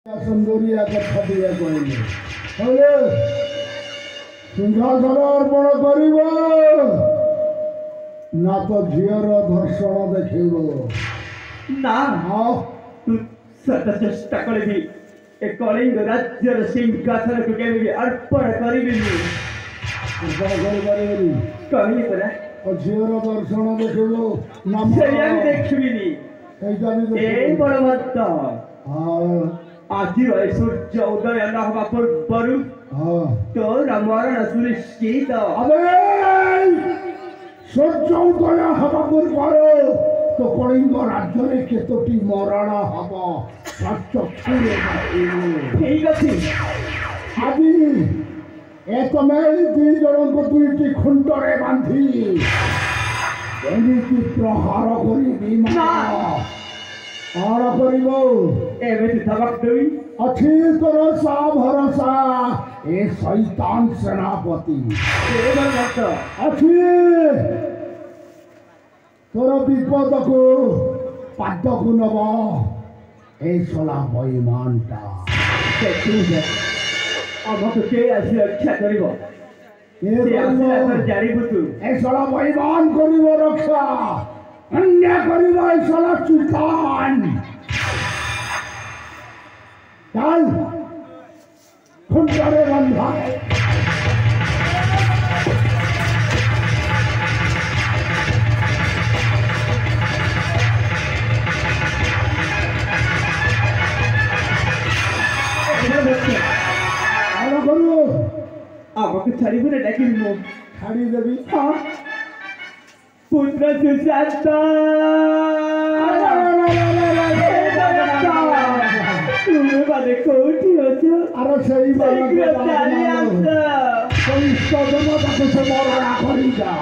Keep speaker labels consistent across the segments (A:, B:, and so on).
A: सुंदरिया कथा दिया कहले हेले सिंहासन अर्पण करिब ना तो झीर धर्षण देखिब
B: ना
A: हाँ
B: सत चेष्टा करिबी ए कलिंग राज्यर सिंहासन को केबी अर्पण करिबी
A: अर्पण करि परिबी
B: कहली परा
A: और झीर दर्शन देखिब ना
B: सेया देखबिनी
A: एटा भी
B: ए बड़ भक्त
A: हाँ
B: आज सूर्य उदय न हवा पूर्व
A: हाँ
B: तो मरण सुनिश्चित
A: अबे सूर्य उदय हवा पूर्व तो कलिंग राज्य में केतोटी मरण हवा सत्य छुरे
B: ठीक अछि
A: आदि एक मेल दुई जन को दुईटी खुंटरे बांधी एमिति प्रहार करी विमान आर करिबो
B: एमिति धमक देई
A: अच्छी तरह सा भरोसा ए शैतान सेनापति
B: ए भक्त
A: अच्छी तोर विपद को पाद को नब ए सला बेईमानटा
B: देखिए अब तो के आसी रक्षा करिबो ए आसी पर जारी बुतु
A: ए सला बेईमान करिबो रक्षा अन्याय करिबो ए सला चुतान चल खुंटरे बंधा आलो करू
B: आपको छाड़ी बुने डाकिन मो
A: छाड़ी देवी
B: हां पुत्र सुशांत तुम्हें बाले कोठी अछो
A: अरे सही बात
B: चाली आस
A: कोई सदन तक से मरणा करी जा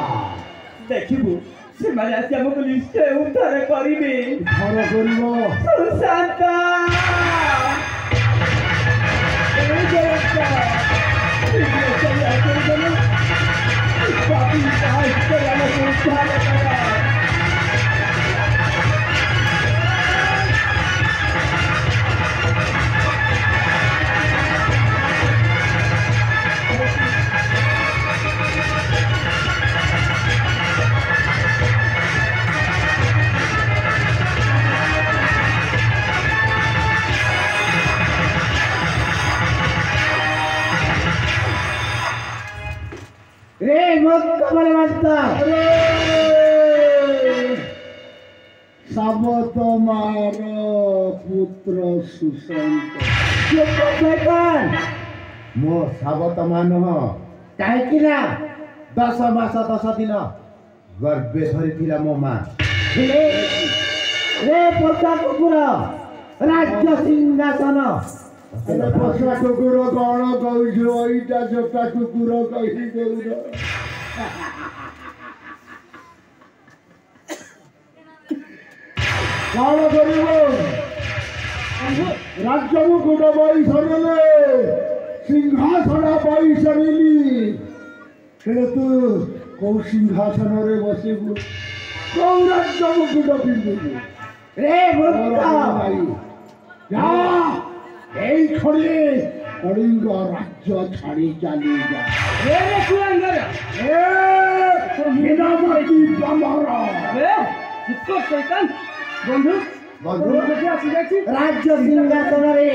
B: देखिबु से माने आसी हमको निश्चय उद्धार करिबे
A: घर करिबो
B: सुशांत ए देवता ये चली आके बोलो पापी साहब से आना उद्धार करा
A: रे मत बलवंता साबत मार पुत्र सुशांत
C: मो साबत मान कहीं 10 मास 10 दिन गर्भे धरी मो माँ
A: रे पोता कुकुर राज्य सिंहासन पोषा कुकुर कौन कहू एटा जोटा कुकुर कही देउ कौन करिबो राज्य मुकुट बई सरिले सिंहासन बई सरिली तू कौ सिंहासन रे बसिबु कौ राज्य मुकुट पिंधिबु रे भक्त जा এই খড়ে কলিঙ্গ রাজ্য ছাড়ি চালি যা রে রে কুয়াঙ্গর বিনামতি বামর রে দুঃখ শয়তান বন্ধু
C: বন্ধু
A: দেখে আসি দেখি
C: राज्य सिंहासन रे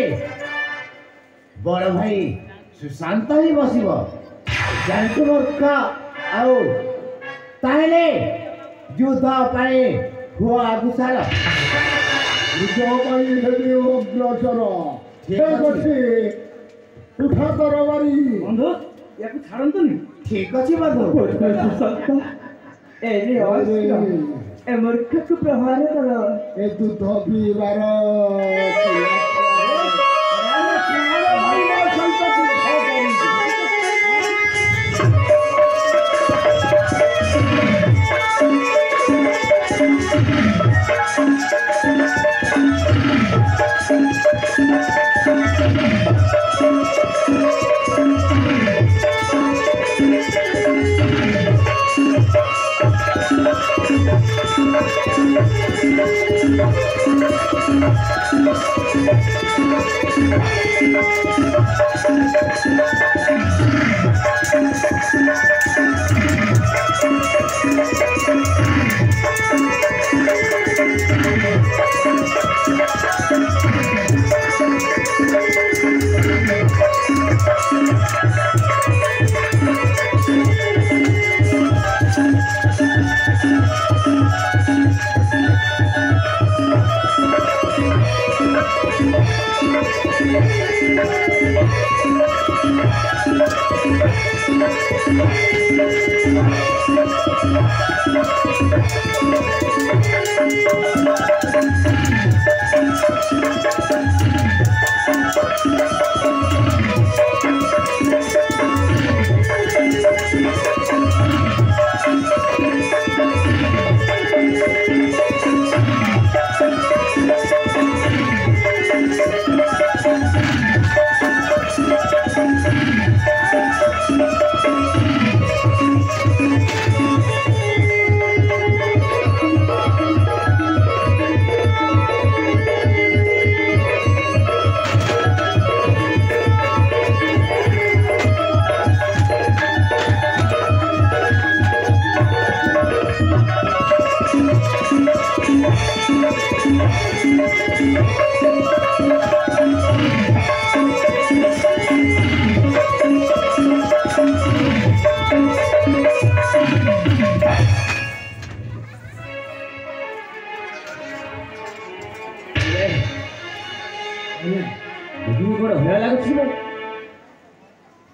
C: बड़ भाई सुशांत ही बसिब जानतु मूर्ख आउ ताहले युद्ध पाए हुआ अग्रसर
A: युद्ध पाए हेली अग्रसर उठा तरबारी
B: बंधु याକୁ ଛାଡ଼ନ୍ତୁନି
C: ठीक अच्छी बंधु
B: ସୁଶାନ୍ତ ଏ ରେ ଏ ମୂର୍ଖକୁ ପ୍ରହାର କର
A: ଏ ଦୁଧ ପିଇବାର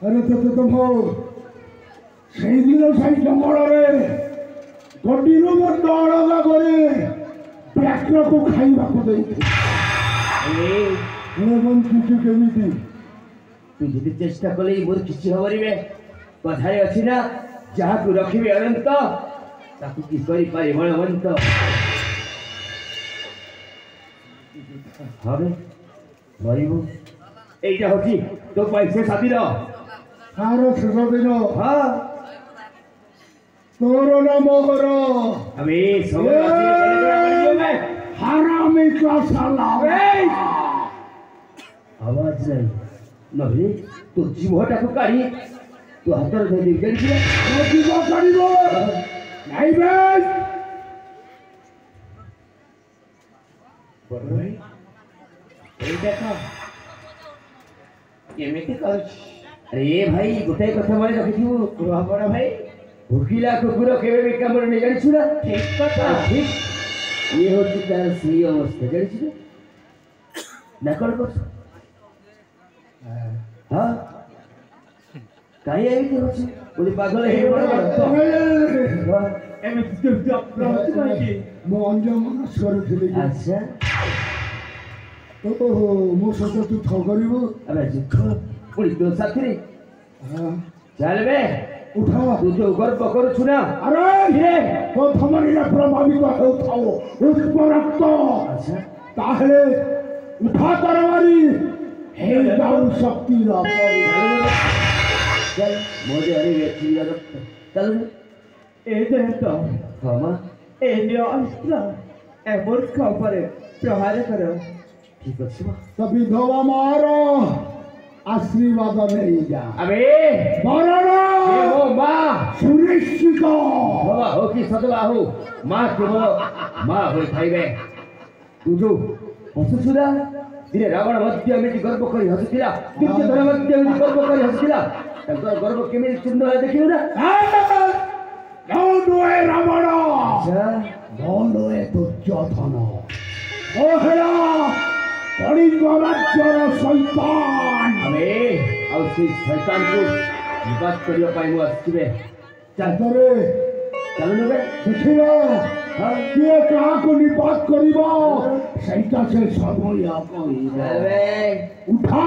A: अरे तो तुम हो সেই দিন সেই জঙ্গলরে গডিনো মত দড়গা করে ব্যাকরକୁ ଖାଇବାକୁ ଦେଇଥିଲେ ଏ ବନ୍ କିଛି କେମିତି
B: ତୁ ଯଦି ଚେଷ୍ଟା କଲେ ମୋର କିଛି ହବନି କଥାରେ ଅଛି ନା ଯାହାକୁ ରଖିବେ ଅନନ୍ତ ତାକୁ କି କରିପାରେ ମଣବନ୍ତ হবে ମରିବୁ এইটা হচ্ছে তো পাইছে সাদির
A: ତାର ଶେଷ ଦିନ
B: হ্যাঁ
A: ତୋର ନାମ କର
B: আমি সবাই আছে
A: হারামি কা সালা
B: আওয়াজ নাই নহলে তো জীবটাকে কাঢ়ি তো হাতর ধরে গেছিল
A: জীব কাঢ়িব নাইবে
B: বড় ভাই এই দেখো কেমিতি করছ আরে ভাই গোটাই কথা মনে রাখিথিবু বড় ভাই ভুকিলা কুকুর কেবে বি কামড় নেই জানিছু না ঠিক কথা ঠিক ये होती तार सही अवस्था जानिछु ना कौन करछ हां काई एमिति होछि ओली पागल हे बड़ एमिति चुप काकी
A: ମୁଁ ଅନ୍ୟମନସ୍କ କରିଥିଲି
B: अच्छा
A: ଓହୋ ମୋ ସହିତ ତୁ ଠଗରିବୁ
B: अबे दुख ओली तो साथी चल बे
A: ଉଠା
B: तू जो गर्व करू ना
A: ଆରେ
B: रे
A: ପ୍ରଥମରେ ପ୍ରଭାବିତ ହେଉଥାଉ ଉତ୍ପରକ୍ତ
B: अच्छा
A: ତାହେଲେ ଉଠା ତରବାରୀ ହେଇଯାଉ ଶକ୍ତିର
B: चल मोजे अरे व्यक्ति रक्त चल
D: ए देहतो
B: हां
D: ए जो अस्त्र ए मूर्ख पर प्रहार करो
B: ठीक अछि
A: ତ ବିଧବା ମାର ଆଶୀର୍ବାଦ ନେଇଯା
B: अबे
A: ମରଣ
B: ये वो मां
A: ସୁନିଶ୍ଚିତ
B: बाबा हो कि सदवा हो मां केवल मां होई थाइबे तू जो हसुछुला दिने रावण मध्य एमिति गर्व करी हसुथिला दुर्योधन मध्य एमिति गर्व करी हसुथिला तांकर गर्व केमिति चूर्ण होय देखियो ना
A: ନୋଏ ରାବଣ
B: अच्छा
A: ନୋଏ ଦୁର୍ଯ୍ୟୋଧନ ଓହେଳା କଳିଙ୍ଗ ରାଜ୍ୟର ଶୈତାନ
B: अबे और से शैतान को विवाद करियो पाई मु आसीबे
A: ଚାତରେ
B: चल नबे
A: ଦେଖିବା କିଏ କାହାକୁ ନିପାତ କରିବ ସେଇଟା ସେ ସମୟ କହିବ
B: अबे
A: ଉଠା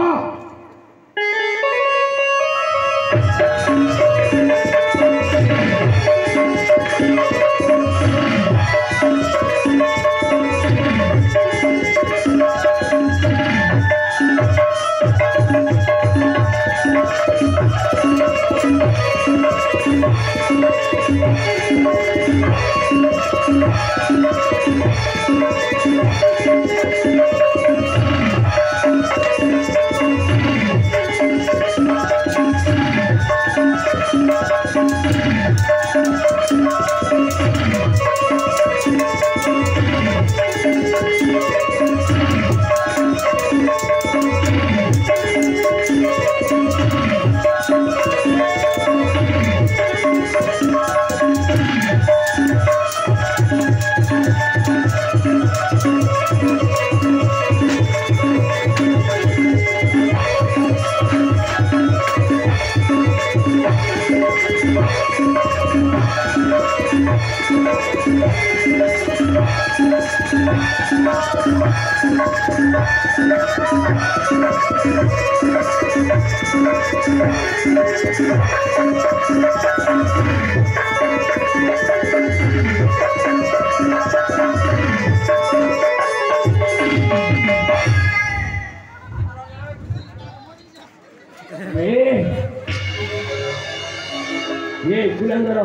B: ये गुलांगरो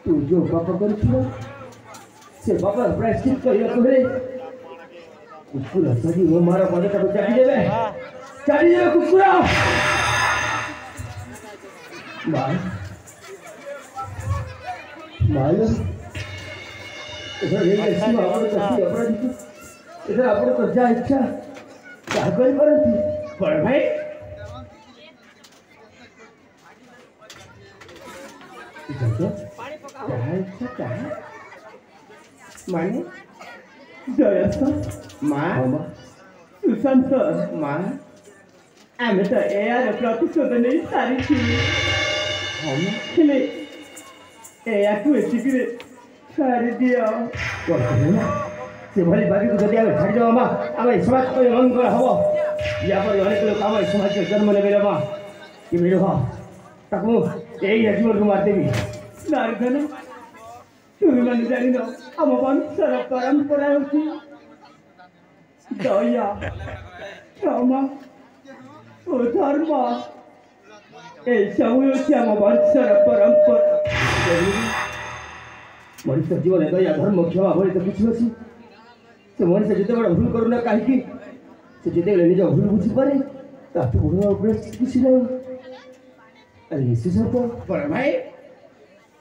B: तू जो पाप करू से बापा प्रायश्चित करियो तोरे कुकुरा सजी वो मारा पदे को चाटी देबे कुकुरा मार मार इधर ये ऐसी बात करती अपराधी इधर आपण तो जा इच्छा क्या करी परंती पर भाई
D: माने जयस्थ
C: माँ
D: सुशांत
C: माँ
D: आमे तो एयार प्रतिशोध नहीं सारी थी
C: हम
D: हेले एया को एतिकिरे सारी दियो
B: से भली बाकी को जदि आमे छाड़ी देबा आमे समाज को मंगल हबो या पर अनेक लोग आमे समाज के जन्म लेबे मा कि मेरो हा ताकू एई जीवन को मार देबी
D: नारगन তুমি মানে জানি না আমার বংশর পরম্পরা হচ্ছে দয়া ক্ষমা ও ধর্ম এই সব হচ্ছে আমার বংশর পরম্পরা
B: मनुष्य जीवन दया धर्म क्षमा भली तो किसी अच्छी से मनुष्य जिते बड़ा भूल करूना कहीं से जिते निज भूल बुझी पारे ताकि भूल किसी नहीं अरे निश्चित तो
C: बड़ भाई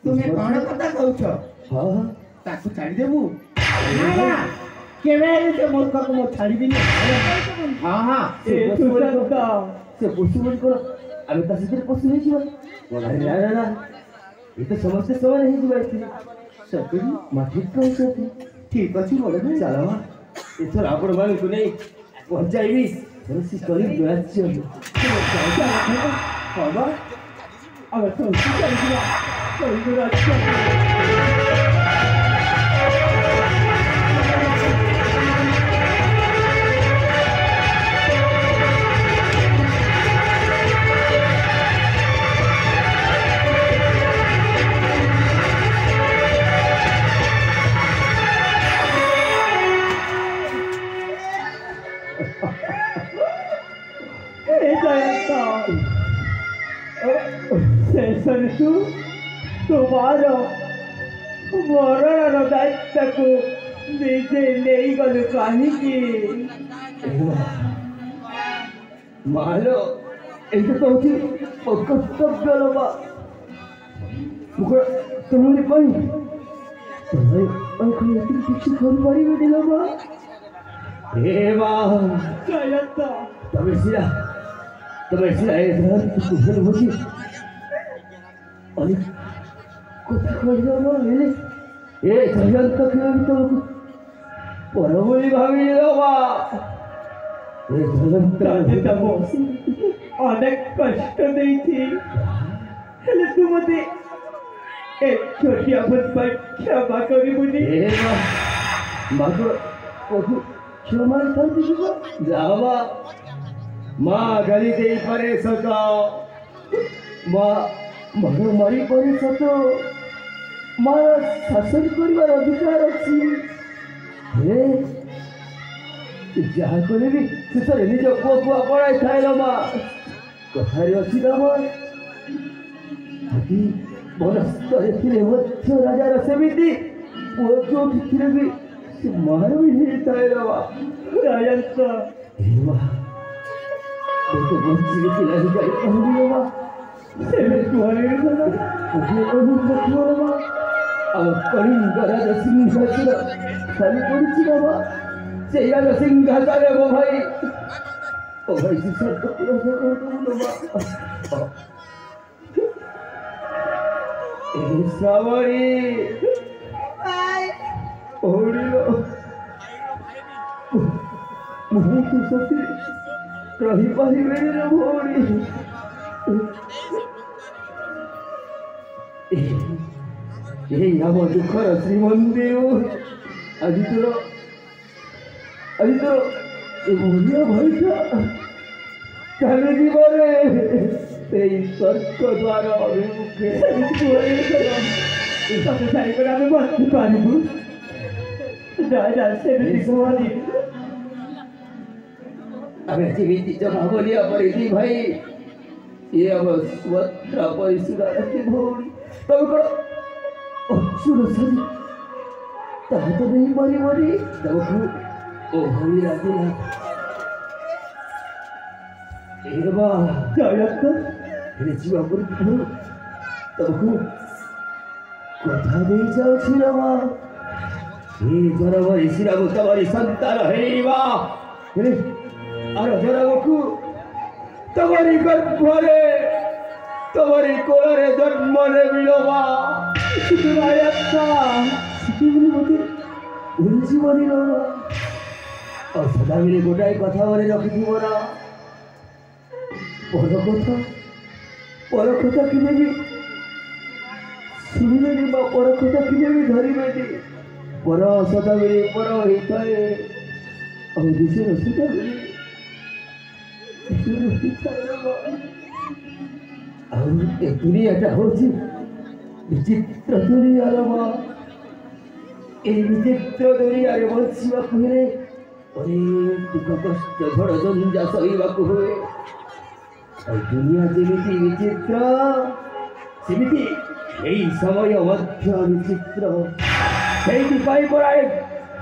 C: तुम्हें कौन कथा कहूछ
B: हाँ हाँ
C: ताकू छाड़ी देबू ना केवे से मूर्ख को मो छाड़ी भी नहीं हां हां
B: से पशु बोल करो अबे तासे तेरे पशु नहीं जीवन अरे ना ना ना ये तो समझते समान नहीं जीवन सभी माफी कह सकते ठीक अच्छी बोले ना चला मा इधर आपण मान को नहीं पहुंच जाएगी थोड़ी स्टोरी जोड़ा चाहिए
D: बाबा अगर तो चल गया तुम्हारो मरण दायित्व को निजे नहीं गलु कहीं
B: मालो ऐसे तो होती कर्तव्य लोबा तुम्हारे पाई तुम्हारे अंकल इतनी किसी खबर पड़ी भी दिलो बा हे वाह
D: जयंत
B: तुम्हें सिला इधर कुछ होती अरे कुछ खोजना ना ले ए जयंत के तो परमोई भाभी लोबा ए जयंत
D: अनेक कष्ट दी थी हेले तू मते एक छोटी आपत पर क्षमा करी मुझे
B: ए माँ को क्षमा कर दीजिएगा जावा माँ गली दे परे सका माँ मगर मारी परे सतो माँ शासन करिवार अधिकार अछि हे जहाँ कोले भी शेषरे निज पुआ पुआ पढ़ाई खाइल माँ कथारे अछि ना माँ आदि बनस्तरे थिले मध्य राजार सेमिति पुआ जोठी थिले भी से मार भी नहीं थाइल माँ
D: जयंत
B: हे माँ तो बंसी के लाही जाए कहलियो माँ
D: सेमे तुहरे ना
B: मुझे अनुमतियो माँ अब कलिंग राज सिंहासन खाली पड़ी माँ से यार सिंहासन वो भाई ओ भाई जी सर तो पूरा माँ ए सावरी ओडिलो मुझे तो सती ରହିପାରିବେନି ରେ ଭଉଣୀ। ଏହି ଆମ ଦୁଃଖର ଶ୍ରୀମନ୍ଦିର ଆଜି ତୋର ଏ ଭଳିଆ ଭାଇଟା ଚାଲି ଯିବରେ ସେଇ ସ୍ୱର୍ଗ ଦ୍ୱାର ଅଭିମୁଖେ
D: ତତେ ଛାଡ଼ିକରି ଆମେ ବଞ୍ଚି ପାରିବୁ? ରାଜା ସେମିତି କୁହନି।
B: ଆମେ ଯେମିତି ଜମା ବୋଲିଆ ପରିଧି ଭାଇ ଇଏ ଆମ ସୁଭଦ୍ରା ପରିସୁରାରତି ଭଉଣୀ ତମେ କଣ ଅସୁର ସାଜି ତା ହାତ ଦେଇ ମରି ମରି ତମକୁ ଓହଳି ଲାଗିଲା। ବା ଜୟତ ହେଲେ ଯିବା ପୂର୍ବରୁ ତମକୁ କଥା ଦେଇ ଯାଉଛି ରାମା ଏ ଜରବରି ଶିରାକୁ ତମରି ସନ୍ତାନ ହେଇବା ହେଲେ ଆର ଜରକୁ ତମରି ଗର୍ଭରେ ତମରି କୋଳରେ ଜନ୍ମ ନେବିଳବା ସେତେବେଳେ ମୋତେ ଭୁଲିଯିବନି ରମା ଆଉ ସଦାବେଳେ ଗୋଟାଏ କଥା ମନେ ରଖିଥିବ ନା ପର କଥା କିନେ ବି ଶୁଣିବେନି ବା ପର କଥା କିନେ ବି ଧରିବେନି ପର ସଦାବେଳେ ପର ହେଇଥାଏ ଆଉ ଦେଶର ସଦାବେଳେ ଆଉ ଏ ଦୁନିଆଟା ହଉଛି ବିଚିତ୍ର ଦୁନିଆର ମା এই বিচিত্র দুনিয়ারে বঞ্চিବାକୁ ହେଲେ ଅନେକ ଦୁଃଖ କଷ୍ଟ ଝଡ଼ ଝଞ୍ଜା ସହିବାକୁ ହୁଏ। ଆଉ ଦୁନିଆ ଯେମିତି ବିଚିତ୍ର ସେମିତି এই ସମୟ ମଧ୍ୟ ବିଚିତ୍ର। ସେଇଥିପାଇଁ ପରା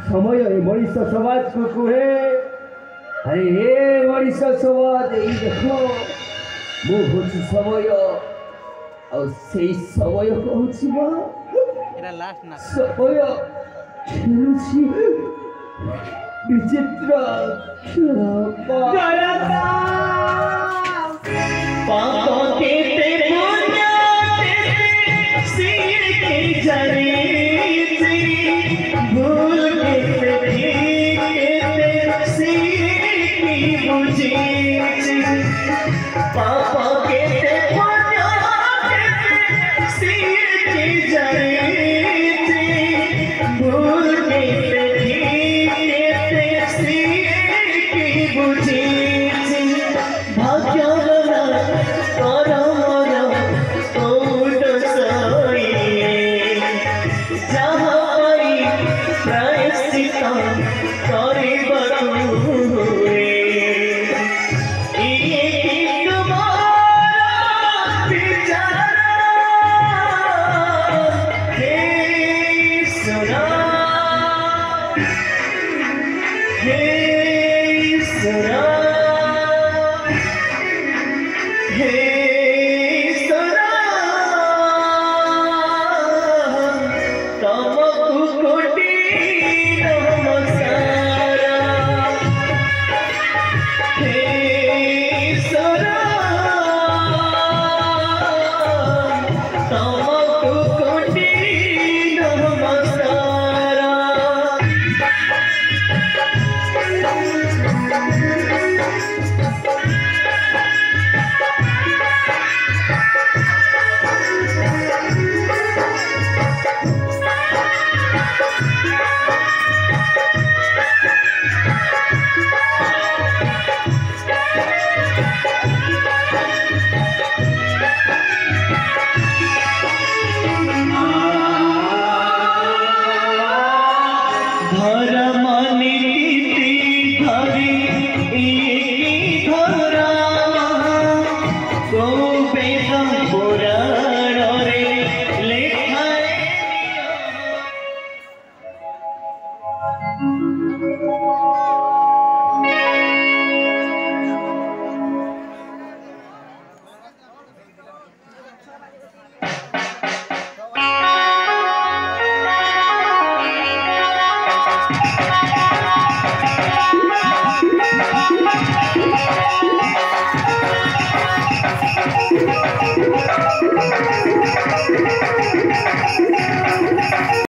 B: ସମୟ ଏ ମଣିଷ ସମାଜକୁ କୁହେ ଆରେ ଏ ମଣିଷ ସମାଜ ଏଇ ଦେଖ ମୁଁ ହଉଛି ସମୟ ଆଉ ସେଇ ସମୟ କହୁଛି ମା ସମୟ ଖେଳୁଛି ବିଚିତ୍ର ଖେଳ